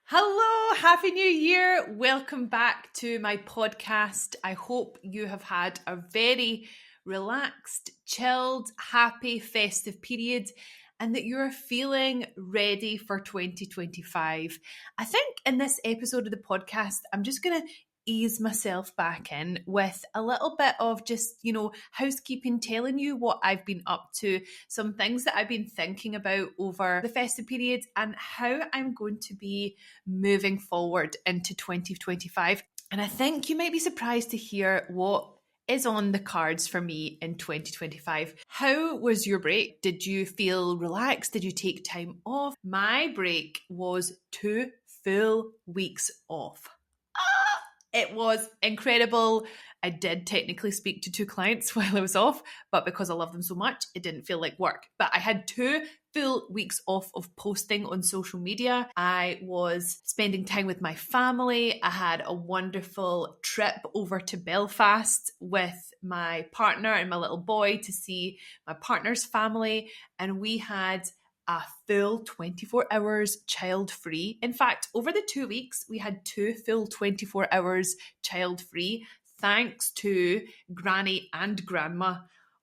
Hello, Happy New Year. Welcome back to my podcast. I hope you have had a very relaxed, chilled, happy, festive period and that you're feeling ready for 2025. I think in this episode of the podcast, I'm just going to ease myself back in with a little bit of just, housekeeping, telling you what I've been up to, some things that I've been thinking about over the festive period, and how I'm going to be moving forward into 2025. And I think you might be surprised to hear what is on the cards for me in 2025. How was your break? Did you feel relaxed? Did you take time off? My break was 2 full weeks off. It was incredible. I did technically speak to 2 clients while I was off, but because I love them so much, it didn't feel like work. But I had 2 full weeks off of posting on social media. I was spending time with my family. I had a wonderful trip over to Belfast with my partner and my little boy to see my partner's family. And we had a full 24 hours child free. In fact, over the 2 weeks, we had 2 full 24 hours child free, thanks to Granny and Grandma.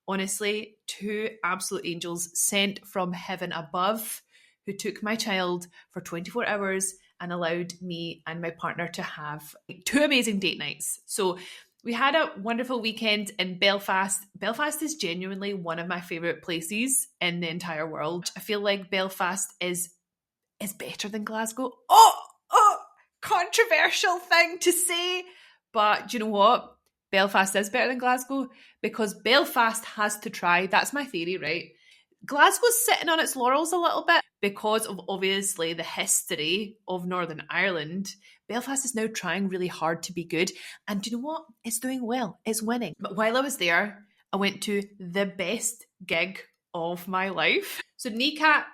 Honestly, 2 absolute angels sent from heaven above who took my child for 24 hours and allowed me and my partner to have 2 amazing date nights. So we had a wonderful weekend in Belfast. Belfast is genuinely one of my favourite places in the entire world. I feel like Belfast is better than Glasgow. Controversial thing to say. But do you know what? Belfast is better than Glasgow because Belfast has to try. That's my theory, right? Glasgow's sitting on its laurels a little bit because of obviously the history of Northern Ireland. Belfast is now trying really hard to be good. And do you know what? It's doing well. It's winning. But while I was there, I went to the best gig of my life. So Kneecap,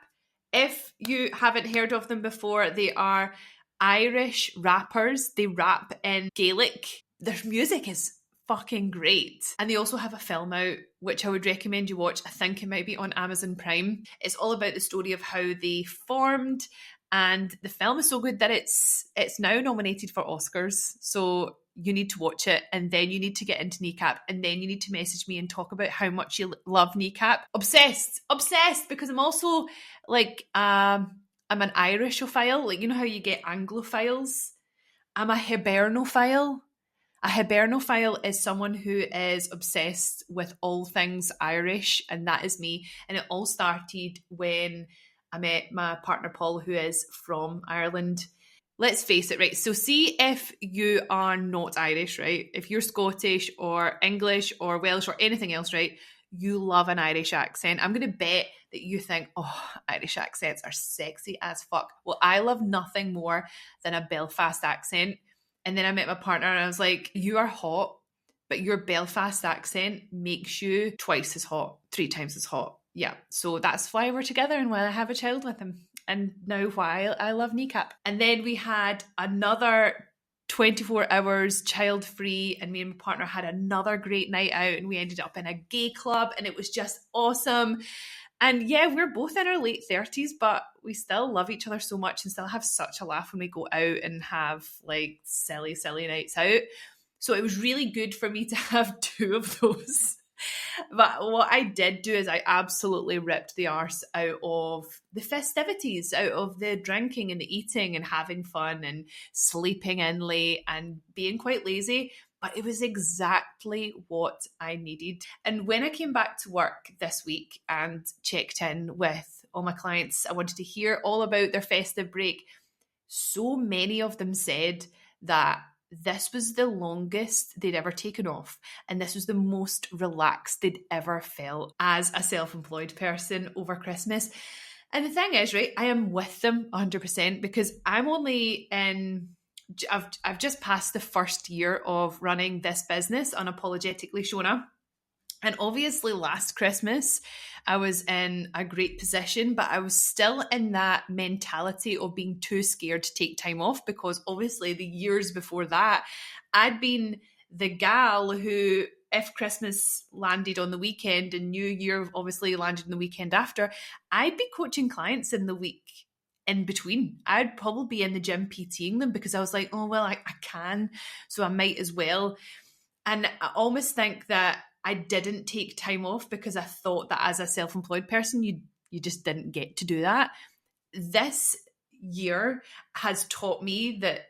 if you haven't heard of them before, they are Irish rappers. They rap in Gaelic. Their music is fucking great. And they also have a film out, which I would recommend you watch. I think it might be on Amazon Prime. It's all about the story of how they formed, and the film is so good that it's now nominated for Oscars. So you need to watch it, and then you need to get into Kneecap, and then you need to message me and talk about how much you love Kneecap. Obsessed, because I'm also like, I'm an Irishophile. Like, you know how you get Anglophiles? I'm a Hibernophile. A Hibernophile is someone who is obsessed with all things Irish, and that is me. And it all started when I met my partner Paul, who is from Ireland. Let's face it, right? So see if you are not Irish, right? If you're Scottish or English or Welsh or anything else, right? You love an Irish accent. I'm going to bet that you think, oh, Irish accents are sexy as fuck. Well, I love nothing more than a Belfast accent. And then I met my partner and I was like, you are hot, but your Belfast accent makes you twice as hot, 3 times as hot. Yeah. So that's why we're together and why I have a child with him. And now why I love Kneecap. And then we had another 24 hours child free, and me and my partner had another great night out, and we ended up in a gay club, and it was just awesome. And yeah, we're both in our late 30s, but we still love each other so much and still have such a laugh when we go out and have like silly nights out. So it was really good for me to have 2 of those. But what I did do is I absolutely ripped the arse out of the festivities, out of the drinking and the eating and having fun and sleeping in late and being quite lazy. But it was exactly what I needed. And when I came back to work this week and checked in with all my clients, I wanted to hear all about their festive break. So many of them said that this was the longest they'd ever taken off, and this was the most relaxed they'd ever felt as a self-employed person over Christmas. And the thing is, right, I am with them 100% because I'm only in... I've just passed the first year of running this business unapologetically, Shona. And obviously last Christmas, I was in a great position, but I was still in that mentality of being too scared to take time off because obviously the years before that, I'd been the gal who, if Christmas landed on the weekend and New Year obviously landed on the weekend after, I'd be coaching clients in the week in between. I'd probably be in the gym PTing them because I was like, oh, well, I can, so I might as well. And I almost think that I didn't take time off because I thought that as a self-employed person, you just didn't get to do that. This year has taught me that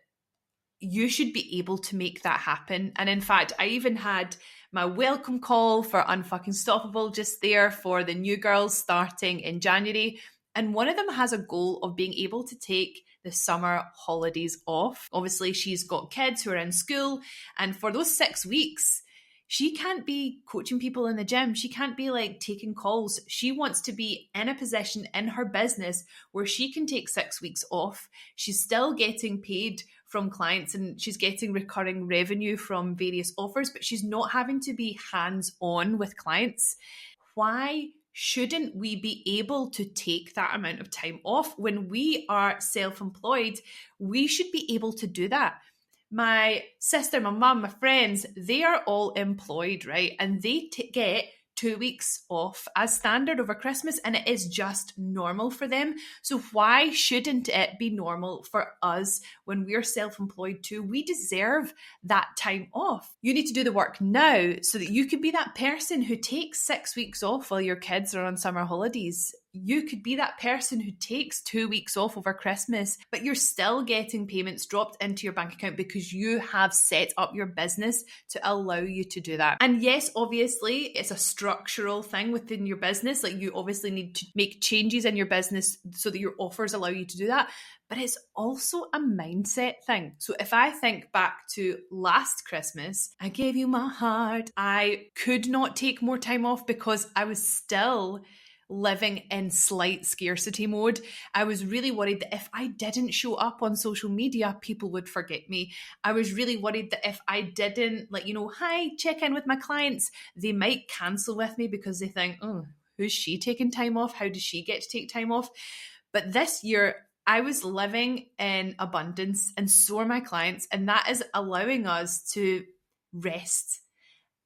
you should be able to make that happen. And in fact, I even had my welcome call for Unfucking Stoppable just there for the new girls starting in January. And one of them has a goal of being able to take the summer holidays off. Obviously, she's got kids who are in school. And for those 6 weeks, she can't be coaching people in the gym. She can't be like taking calls. She wants to be in a position in her business where she can take 6 weeks off. She's still getting paid from clients and she's getting recurring revenue from various offers, but she's not having to be hands-on with clients. Why shouldn't we be able to take that amount of time off? When we are self-employed, we should be able to do that. My sister, my mum, my friends, they are all employed, right? And they get 2 weeks off as standard over Christmas, and it is just normal for them. So why shouldn't it be normal for us when we're self-employed too? We deserve that time off. You need to do the work now so that you could be that person who takes 6 weeks off while your kids are on summer holidays. You could be that person who takes 2 weeks off over Christmas, but you're still getting payments dropped into your bank account because you have set up your business to allow you to do that. And yes, obviously, it's a structural thing within your business. Like, you obviously need to make changes in your business so that your offers allow you to do that. But it's also a mindset thing. So if I think back to last Christmas, I gave you my heart. I could not take more time off because I was still living in slight scarcity mode. I was really worried that if I didn't show up on social media, people would forget me. I was really worried that if I didn't, hi, check in with my clients, they might cancel with me because they think, oh, who's she taking time off? How does she get to take time off? But this year, I was living in abundance, and so are my clients, and that is allowing us to rest.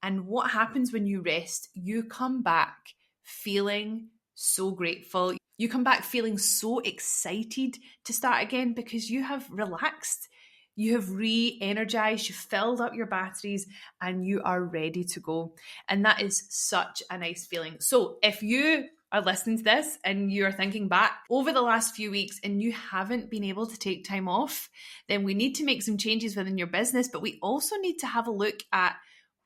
And what happens when you rest? You come back feeling so grateful. You come back feeling so excited to start again because you have relaxed, you have re-energized, you've filled up your batteries, and you are ready to go. And that is such a nice feeling. So if you are listening to this and you're thinking back over the last few weeks and you haven't been able to take time off, then we need to make some changes within your business, but we also need to have a look at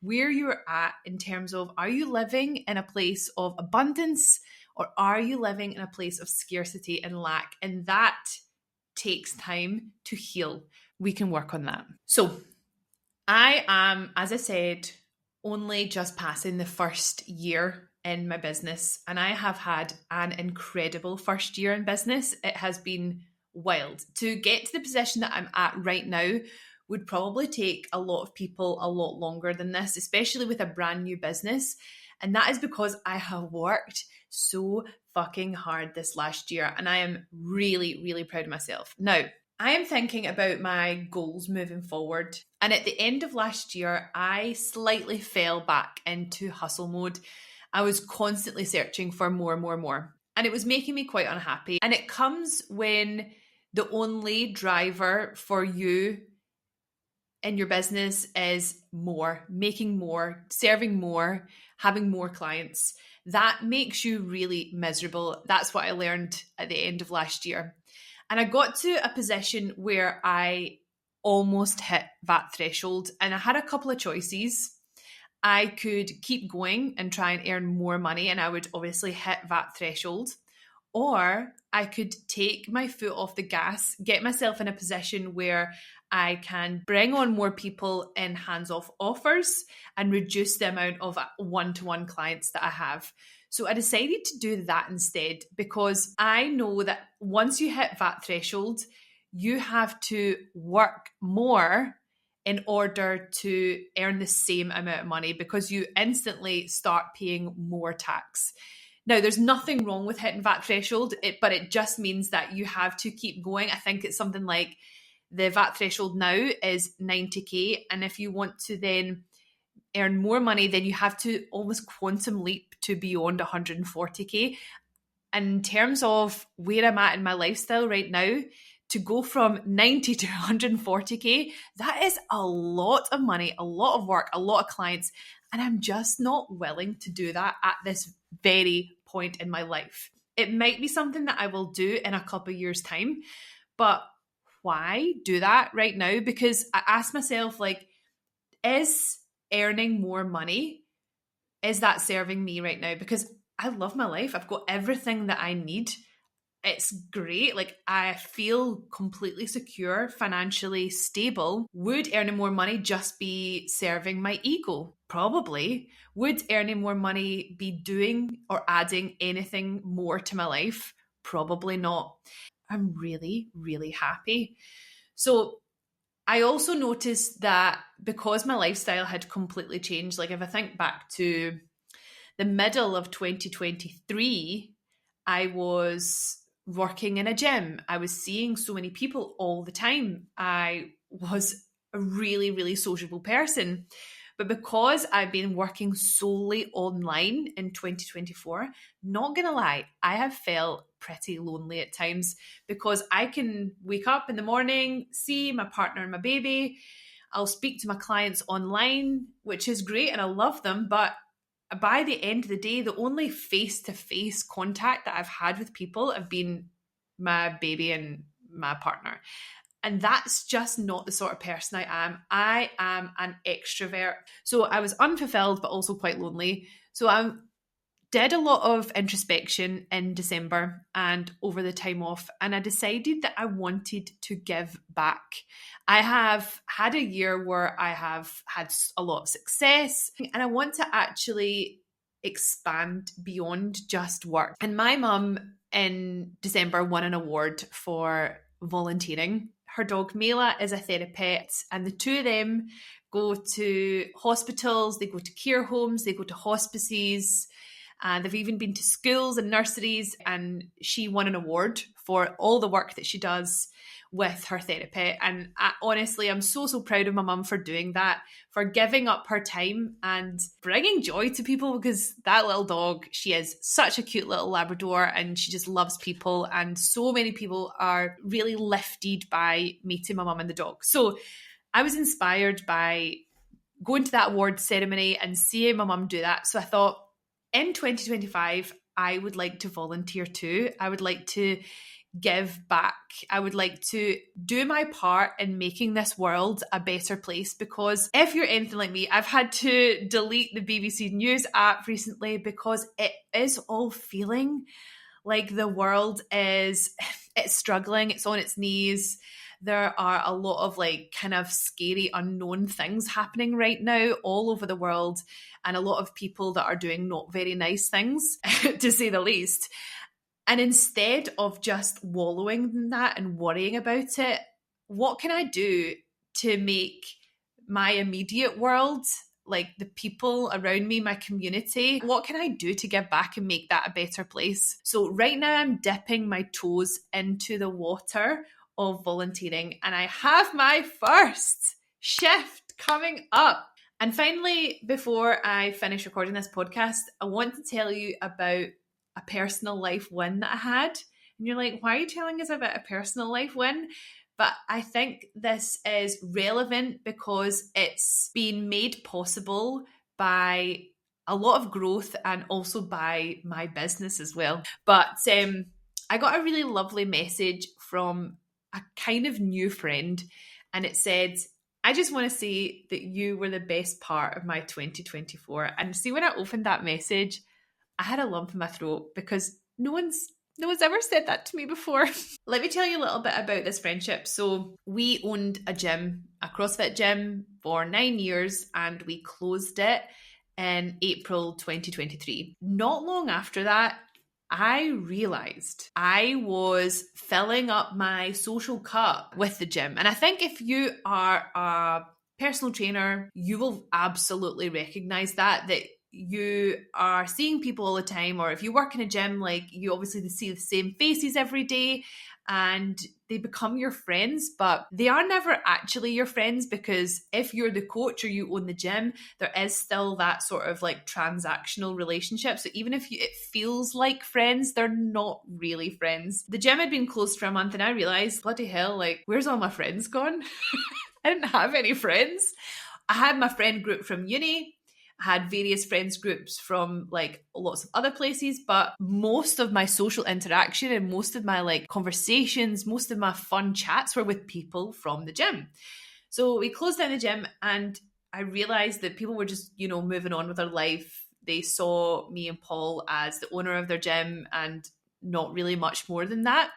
where you're at in terms of, are you living in a place of abundance or are you living in a place of scarcity and lack? And that takes time to heal. We can work on that. So I am, as I said, only just passing the first year in my business, and I have had an incredible first year in business. It has been wild. To get to the position that I'm at right now would probably take a lot of people a lot longer than this, especially with a brand new business. And that is because I have worked so fucking hard this last year, and I am really, really proud of myself. Now, I am thinking about my goals moving forward. And at the end of last year, I slightly fell back into hustle mode. I was constantly searching for more. And it was making me quite unhappy. And it comes when the only driver for you in your business is more, making more, serving more, having more clients. That makes you really miserable. That's what I learned at the end of last year. And I got to a position where I almost hit that threshold, and I had a couple of choices. I could keep going and try and earn more money, and I would obviously hit that threshold. Or I could take my foot off the gas, get myself in a position where I can bring on more people in hands-off offers and reduce the amount of one-to-one clients that I have. So I decided to do that instead because I know that once you hit that threshold, you have to work more in order to earn the same amount of money because you instantly start paying more tax. Now, there's nothing wrong with hitting VAT threshold, but it just means that you have to keep going. I think it's something like the VAT threshold now is 90K. And if you want to then earn more money, then you have to almost quantum leap to beyond 140K. And in terms of where I'm at in my lifestyle right now, to go from 90 to 140K, that is a lot of money, a lot of work, a lot of clients. And I'm just not willing to do that at this very point in my life. It might be something that I will do in a couple of years' time, but why do that right now? Because I ask myself, like, is earning more money, is that serving me right now? Because I love my life. I've got everything that I need. It's great. Like, I feel completely secure, financially stable. Would earning more money just be serving my ego? Probably. Would earning more money be doing or adding anything more to my life? Probably not. I'm really, really happy. So I also noticed that because my lifestyle had completely changed, like if I think back to the middle of 2023, I was working in a gym. I was seeing so many people all the time. I was a really, really sociable person. But because I've been working solely online in 2024, not gonna lie, I have felt pretty lonely at times because I can wake up in the morning, see my partner and my baby. I'll speak to my clients online, which is great and I love them. But by the end of the day, the only face-to-face contact that I've had with people have been my baby and my partner. And that's just not the sort of person I am. I am an extrovert. So I was unfulfilled, but also quite lonely. So I did a lot of introspection in December and over the time off. And I decided that I wanted to give back. I have had a year where I have had a lot of success and I want to actually expand beyond just work. And my mum in December won an award for volunteering. Her dog Mela is a therapist, and the two of them go to hospitals, they go to care homes, they go to hospices, and they've even been to schools and nurseries, and she won an award for all the work that she does with her therapy. And honestly, I'm so proud of my mum for doing that, for giving up her time and bringing joy to people, because that little dog, she is such a cute little Labrador and she just loves people. And so many people are really lifted by meeting my mum and the dog. So I was inspired by going to that award ceremony and seeing my mum do that. So I thought, in 2025, I would like to volunteer too. I would like to give back. I would like to do my part in making this world a better place, because if you're anything like me, I've had to delete the BBC News app recently because it is all feeling like the world it's struggling, it's on its knees. There are a lot of like kind of scary unknown things happening right now all over the world, and a lot of people that are doing not very nice things to say the least. And instead of just wallowing in that and worrying about it, what can I do to make my immediate world, like the people around me, my community, what can I do to give back and make that a better place? So right now I'm dipping my toes into the water of volunteering, and I have my first shift coming up. And finally, before I finish recording this podcast, I want to tell you about a personal life win that I had. And you're like, why are you telling us about a personal life win? But I think this is relevant because it's been made possible by a lot of growth and also by my business as well. But I got a really lovely message from a kind of new friend, and it said, I just want to say that you were the best part of my 2024. And see, when I opened that message, I had a lump in my throat because no one's ever said that to me before. Let me tell you a little bit about this friendship. So we owned a gym, a CrossFit gym, for 9 years, and we closed it in April 2023. Not long after that, I realized I was filling up my social cup with the gym. And I think if you are a personal trainer, you will absolutely recognize that you are seeing people all the time, or if you work in a gym, like you obviously see the same faces every day and they become your friends, but they are never actually your friends, because if you're the coach or you own the gym, there is still that sort of like transactional relationship. So even if it feels like friends, they're not really friends. The gym had been closed for a month and I realized, bloody hell, like, where's all my friends gone? I didn't have any friends. I had my friend group from uni. I had various friends groups from like lots of other places, but most of my social interaction and most of my like conversations, most of my fun chats were with people from the gym. So we closed down the gym and I realized that people were just, moving on with their life. They saw me and Paul as the owner of their gym and not really much more than that.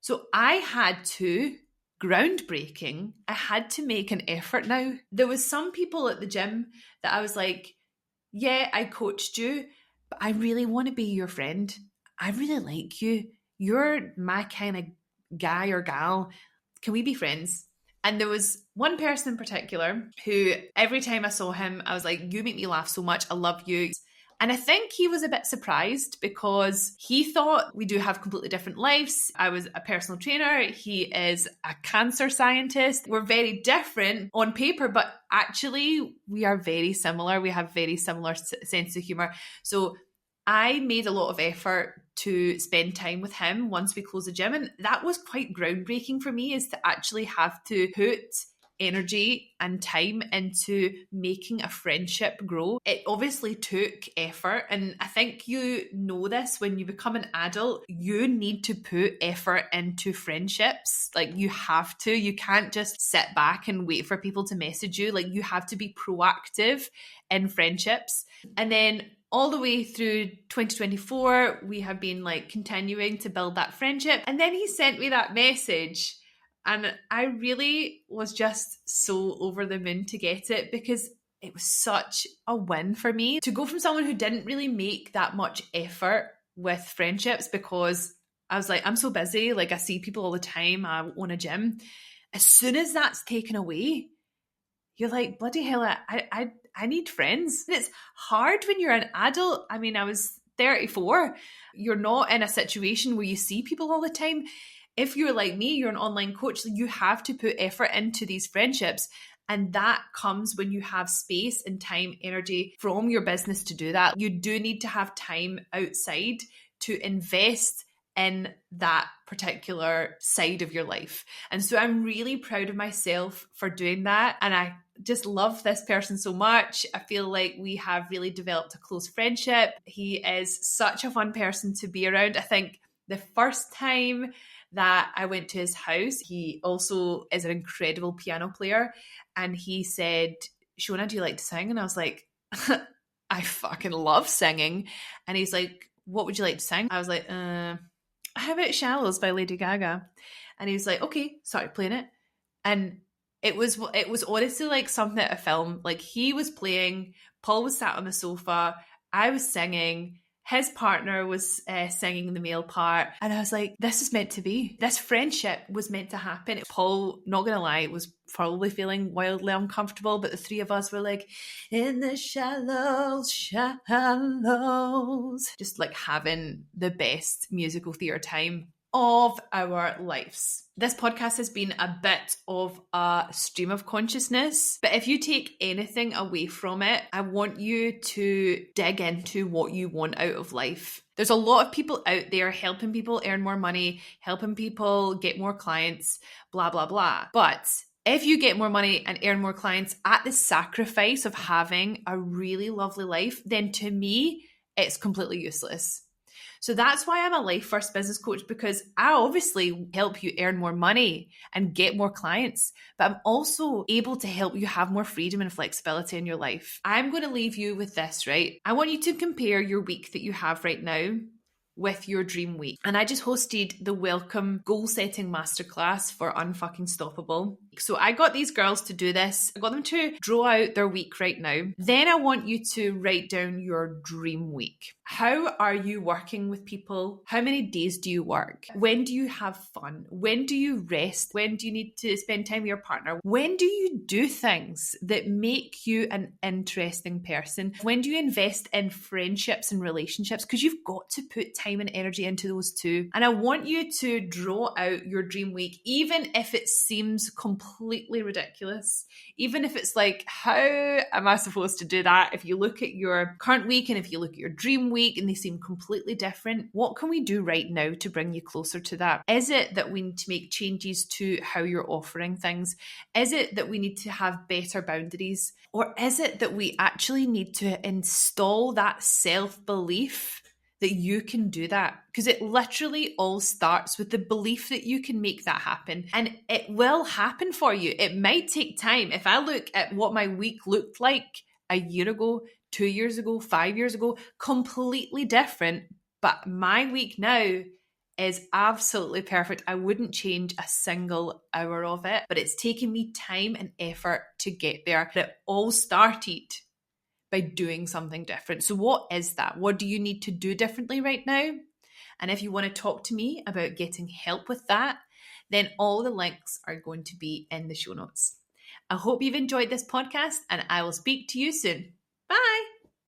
So I had to groundbreaking. I had to make an effort now. There was some people at the gym that I was like, yeah, I coached you, but I really want to be your friend. I really like you. You're my kind of guy or gal. Can we be friends? And there was one person in particular who every time I saw him, I was like, you make me laugh so much. I love you. And I think he was a bit surprised because he thought we do have completely different lives. I was a personal trainer. He is a cancer scientist. We're very different on paper, but actually we are very similar. We have very similar sense of humor. So I made a lot of effort to spend time with him once we closed the gym. And that was quite groundbreaking for me, is to actually have to put energy and time into making a friendship grow. It obviously took effort, and I think you know this, when you become an adult, you need to put effort into friendships. Like, you have to. You can't just sit back and wait for people to message you. Like, you have to be proactive in friendships. And then all the way through 2024, we have been like continuing to build that friendship. And then he sent me that message, and I really was just so over the moon to get it, because it was such a win for me to go from someone who didn't really make that much effort with friendships, because I was like, I'm so busy. Like, I see people all the time. I own a gym. As soon as that's taken away, you're like, bloody hell, I need friends. And it's hard when you're an adult. I mean, I was 34. You're not in a situation where you see people all the time. If you're like me, you're an online coach, you have to put effort into these friendships. And that comes when you have space and time, energy from your business to do that. You do need to have time outside to invest in that particular side of your life. And so I'm really proud of myself for doing that. And I just love this person so much. I feel like we have really developed a close friendship. He is such a fun person to be around. I think the first time that I went to his house, he also is an incredible piano player. And he said, Shona, do you like to sing? And I was like, I fucking love singing. And he's like, what would you like to sing? I was like, how about Shallows by Lady Gaga? And he was like, okay, started playing it. And it was honestly like something at a film. Like, he was playing, Paul was sat on the sofa, I was singing, his partner was singing the male part. And I was like, this is meant to be. This friendship was meant to happen. Paul, not going to lie, was probably feeling wildly uncomfortable, but the three of us were like, in the shallows, shallows. Just like having the best musical theatre time of our lives. This podcast has been a bit of a stream of consciousness, but if you take anything away from it, I want you to dig into what you want out of life. There's a lot of people out there helping people earn more money, helping people get more clients, blah, blah, blah. But if you get more money and earn more clients at the sacrifice of having a really lovely life, then to me, it's completely useless. So that's why I'm a life first business coach, because I obviously help you earn more money and get more clients, but I'm also able to help you have more freedom and flexibility in your life. I'm going to leave you with this, right? I want you to compare your week that you have right now with your dream week. And I just hosted the Welcome Goal Setting Masterclass for Unfucking Stoppable. So I got these girls to do this. I got them to draw out their week right now. Then I want you to write down your dream week. How are you working with people? How many days do you work? When do you have fun? When do you rest? When do you need to spend time with your partner? When do you do things that make you an interesting person? When do you invest in friendships and relationships? Because you've got to put time and energy into those too. And I want you to draw out your dream week, even if it seems completely ridiculous. Even if it's like, how am I supposed to do that? If you look at your current week and if you look at your dream week and they seem completely different, what can we do right now to bring you closer to that? Is it that we need to make changes to how you're offering things? Is it that we need to have better boundaries? Or is it that we actually need to install that self-belief that you can do that? Because it literally all starts with the belief that you can make that happen, and it will happen for you. It might take time. If I look at what my week looked like a year ago, 2 years ago, 5 years ago, completely different, but my week now is absolutely perfect. I wouldn't change a single hour of it, but it's taken me time and effort to get there. But it all started by doing something different. So what is that? What do you need to do differently right now? And if you want to talk to me about getting help with that, then all the links are going to be in the show notes. I hope you've enjoyed this podcast, and I will speak to you soon. Bye.